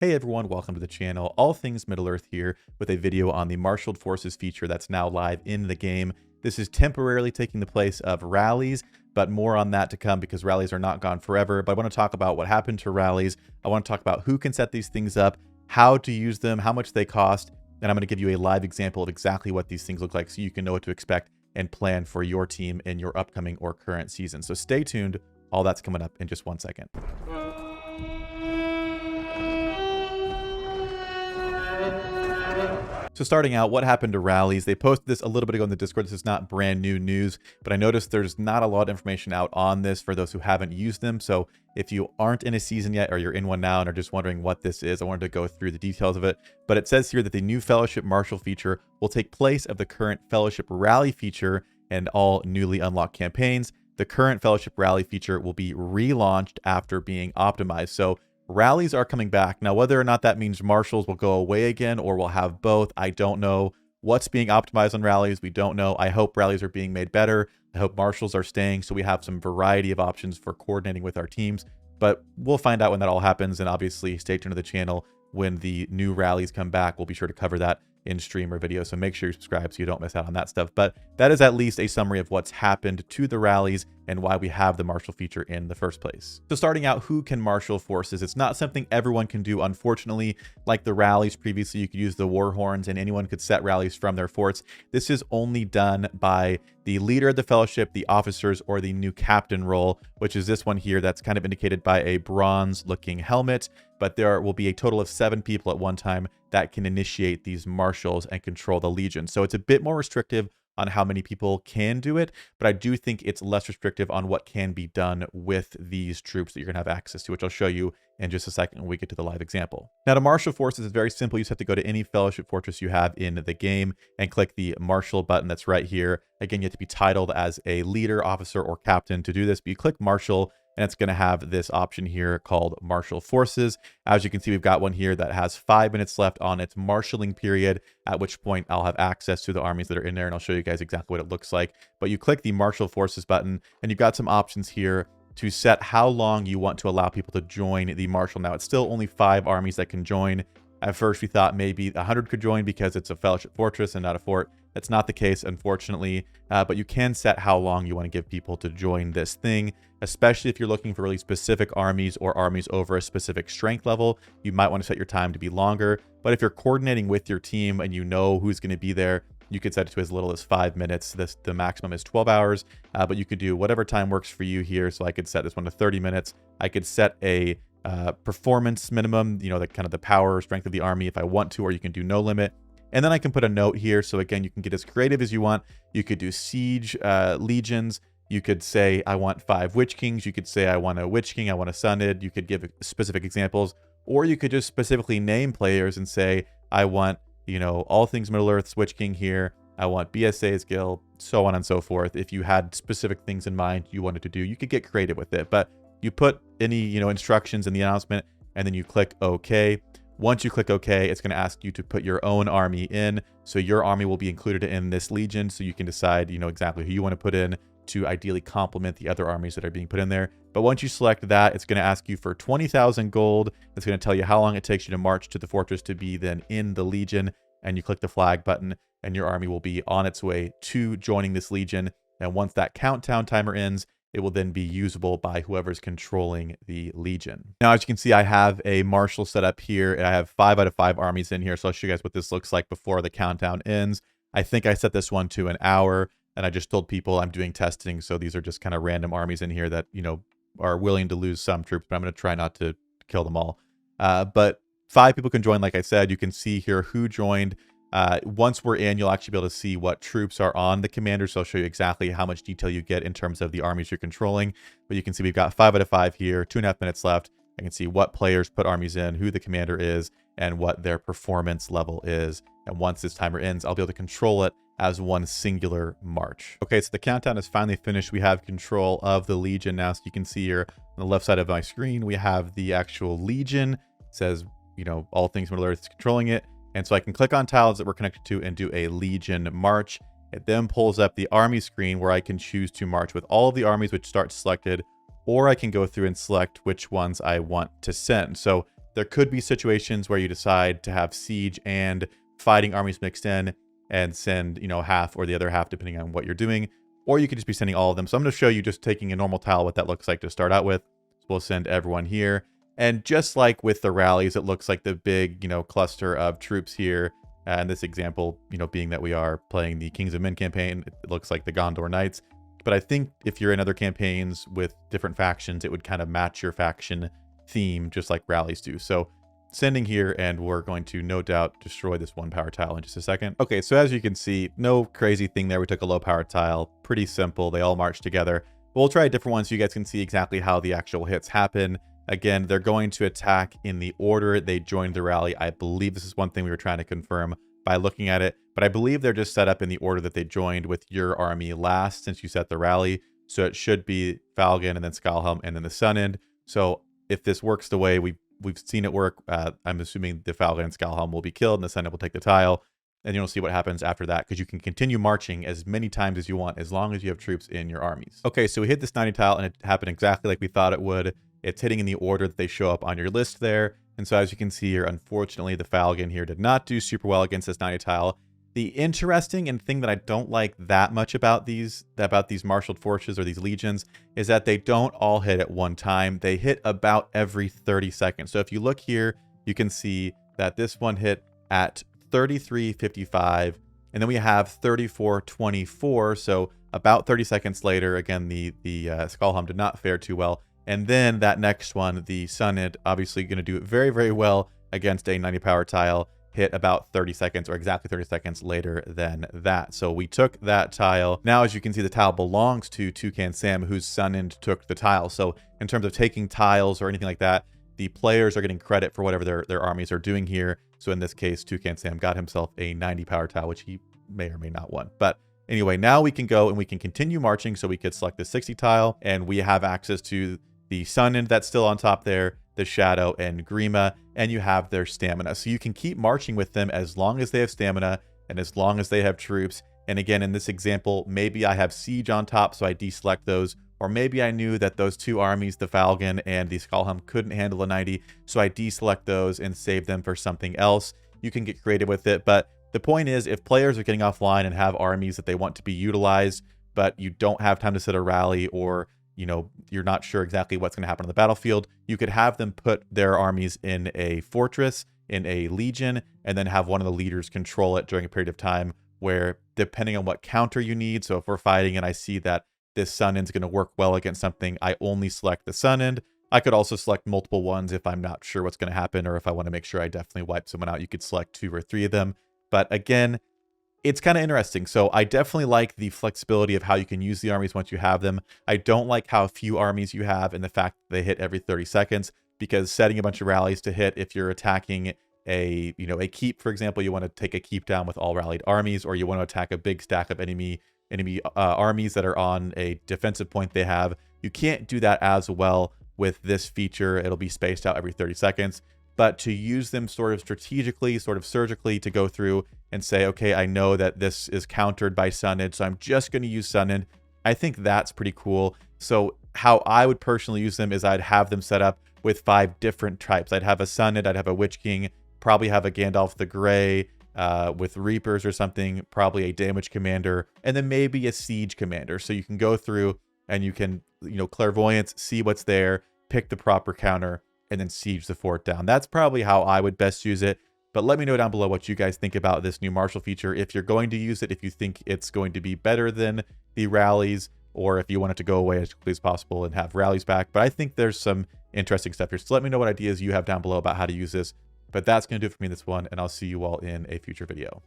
Hey everyone, welcome to the channel. All things Middle-earth here with a video on the Marshaled Forces feature that's now live in the game. This is temporarily taking the place of rallies, but more on that to come because rallies are not gone forever. But I want to talk about what happened to rallies. I want to talk about who can set these things up, how to use them, how much they cost, and I'm going to give you a live example of exactly what these things look like so you can know what to expect and plan for your team in your upcoming or current season. So stay tuned. All that's coming up in just 1 second. So starting out, what happened to rallies? They posted this a little bit ago in the Discord. This is not brand new news, but I noticed there's not a lot of information out on this for those who haven't used them. So if you aren't in a season yet, or you're in one now and are just wondering what this is, I wanted to go through the details of it. But it says here that the new Fellowship Marshal feature will take place of the current Fellowship Rally feature and all newly unlocked campaigns. The current Fellowship Rally feature will be relaunched after being optimized. So rallies are coming back. Now, whether or not that means marshals will go away again or we'll have both, I don't know. What's being optimized on rallies, we don't know. I hope rallies are being made better. I hope marshals are staying so we have some variety of options for coordinating with our teams. But we'll find out when that all happens. And obviously, stay tuned to the channel when the new rallies come back. We'll be sure to cover that in stream or video. So make sure you subscribe so you don't miss out on that stuff. But that is at least a summary of what's happened to the rallies and why we have the marshal feature in the first place. So starting out, who can marshal forces? It's not something everyone can do, unfortunately. Like the rallies previously, you could use the war horns and anyone could set rallies from their forts. This is only done by the leader of the fellowship, the officers, or the new captain role, which is this one here that's kind of indicated by a bronze looking helmet. But there will be a total of 7 people at one time that can initiate these marshals and control the legion. So it's a bit more restrictive on how many people can do it, but I do think it's less restrictive on what can be done with these troops that you're gonna have access to, which I'll show you in just a second when we get to the live example. Now, to marshal forces is very simple. You just have to go to any fellowship fortress you have in the game and click the marshal button that's right here. Again, you have to be titled as a leader, officer, or captain to do this, but you click marshal, and it's going to have this option here called Marshal Forces. As you can see, we've got one here that has 5 minutes left on its marshaling period, at which point I'll have access to the armies that are in there, and I'll show you guys exactly what it looks like. But you click the Marshal Forces button, and you've got some options here to set how long you want to allow people to join the Marshal. Now, it's still only 5 armies that can join. At first, we thought maybe 100 could join because it's a fellowship fortress and not a fort. That's not the case, unfortunately, but you can set how long you want to give people to join this thing, especially if you're looking for really specific armies or armies over a specific strength level. You might want to set your time to be longer, but if you're coordinating with your team and you know who's going to be there, you could set it to as little as 5 minutes. The maximum is 12 hours, but you could do whatever time works for you here. So I could set this one to 30 minutes. I could set a performance minimum, you know, the kind of the power or strength of the army if I want to, or you can do no limit. And then I can put a note here. So again, you can get as creative as you want. You could do siege legions. You could say, I want 5 Witch Kings. You could say, I want a Witch King. I want a Sunid. You could give specific examples, or you could just specifically name players and say, I want, you know, all things Middle-earth's Witch King here. I want BSA's guild, so on and so forth. If you had specific things in mind you wanted to do, you could get creative with it. But you put any, you know, instructions in the announcement, and then you click OK. Once you click OK, it's going to ask you to put your own army in. So your army will be included in this legion. So you can decide, you know, exactly who you want to put in to ideally complement the other armies that are being put in there. But once you select that, it's going to ask you for 20,000 gold. It's going to tell you how long it takes you to march to the fortress to be then in the legion. And you click the flag button and your army will be on its way to joining this legion. And once that countdown timer ends, it will then be usable by whoever's controlling the legion. Now, as you can see, I have a marshal set up here. I have 5 out of 5 armies in here. So I'll show you guys what this looks like before the countdown ends. I think I set this one to an hour, and I just told people I'm doing testing. So these are just kind of random armies in here that, you know, are willing to lose some troops, but I'm going to try not to kill them all. But 5 people can join. Like I said, you can see here who joined. Once we're in, you'll actually be able to see what troops are on the commander. So I'll show you exactly how much detail you get in terms of the armies you're controlling. But you can see we've got 5 out of 5 here, 2.5 minutes left. I can see what players put armies in, who the commander is, and what their performance level is. And once this timer ends, I'll be able to control it as one singular march. Okay, so the countdown is finally finished. We have control of the legion now. So you can see here on the left side of my screen, we have the actual legion. It says, you know, all things Middle-earth is controlling it. And so I can click on tiles that we're connected to and do a legion march. It then pulls up the army screen where I can choose to march with all of the armies which start selected, or I can go through and select which ones I want to send. So There could be situations where you decide to have siege and fighting armies mixed in and send, you know, half or the other half depending on what you're doing. Or you could just be sending all of them. So I'm going to show you just taking a normal tile what that looks like to start out with. So we'll send everyone here. And just like with the rallies, it looks like the big, you know, cluster of troops here. And this example, you know, being that we are playing the Kings of Men campaign, it looks like the Gondor Knights. But I think if you're in other campaigns with different factions, it would kind of match your faction theme, just like rallies do. So sending here, and we're going to no doubt destroy this one power tile in just a second. Okay, so as you can see, no crazy thing there. We took a low power tile, pretty simple. They all march together. But we'll try a different one so you guys can see exactly how the actual hits happen. Again, they're going to attack in the order they joined the rally. I believe this is one thing we were trying to confirm by looking at it, but I believe they're just set up in the order that they joined with your army last since you set the rally. So it should be Falcon and then Skalhelm and then the Sun End. So if this works the way we've seen it work, I'm assuming the Falcon and Skalhelm will be killed and the Sun End will take the tile. And you'll see what happens after that, because you can continue marching as many times as you want as long as you have troops in your armies. Okay, so we hit this 90 tile and it happened exactly like we thought it would. It's hitting in the order that they show up on your list there. And so as you can see here, unfortunately, the Falcon here did not do super well against this 90 tile. The interesting and thing that I don't like that much about these marshaled forces or these legions is that they don't all hit at one time. They hit about every 30 seconds. So if you look here, you can see that this one hit at 33:55, and then we have 34:24. So about 30 seconds later, again, the Skalhelm did not fare too well. And then that next one, the Sun End, obviously going to do it very, very well against a 90 power tile, hit about 30 seconds or exactly 30 seconds later than that. So we took that tile. Now, as you can see, the tile belongs to Toucan Sam, whose Sun End took the tile. So in terms of taking tiles or anything like that, the players are getting credit for whatever their armies are doing here. So in this case, Toucan Sam got himself a 90 power tile, which he may or may not want. But anyway, now we can go and we can continue marching. So we could select the 60 tile, and we have access to the Sun End that's still on top there, the Shadow and Grima, and you have their stamina. So you can keep marching with them as long as they have stamina and as long as they have troops. And again, in this example, maybe I have siege on top, so I deselect those. Or maybe I knew that those two armies, the Falcon and the Skalhelm, couldn't handle a 90, so I deselect those and save them for something else. You can get creative with it, but the point is, if players are getting offline and have armies that they want to be utilized, but you don't have time to set a rally, or you know, you're not sure exactly what's going to happen on the battlefield, you could have them put their armies in a fortress, in a legion, and then have one of the leaders control it during a period of time where, depending on what counter you need, so if we're fighting and I see that this Sun End is going to work well against something, I only select the Sun End. I could also select multiple ones if I'm not sure what's going to happen, or if I want to make sure I definitely wipe someone out, you could select 2 or 3 of them. But again, it's kind of interesting. So I definitely like the flexibility of how you can use the armies once you have them. I don't like how few armies you have and the fact that they hit every 30 seconds, because setting a bunch of rallies to hit, if you're attacking a keep, for example, you want to take a keep down with all rallied armies, or you want to attack a big stack of enemy armies that are on a defensive point they have. You can't do that as well with this feature. It'll be spaced out every 30 seconds. But to use them sort of strategically, sort of surgically, to go through and say, okay, I know that this is countered by Sun End, so I'm just going to use Sun End, I think that's pretty cool. So how I would personally use them is I'd have them set up with 5 different types. I'd have a Sun End, I'd have a Witch King, probably have a Gandalf the Grey with Reapers or something, probably a damage commander, and then maybe a siege commander. So you can go through and you can, clairvoyance, see what's there, pick the proper counter, and then siege the fort down. That's probably how I would best use it. But let me know down below what you guys think about this new Marshal feature. If you're going to use it, if you think it's going to be better than the rallies, or if you want it to go away as quickly as possible and have rallies back. But I think there's some interesting stuff here. So let me know what ideas you have down below about how to use this. But that's going to do it for me in this one, and I'll see you all in a future video.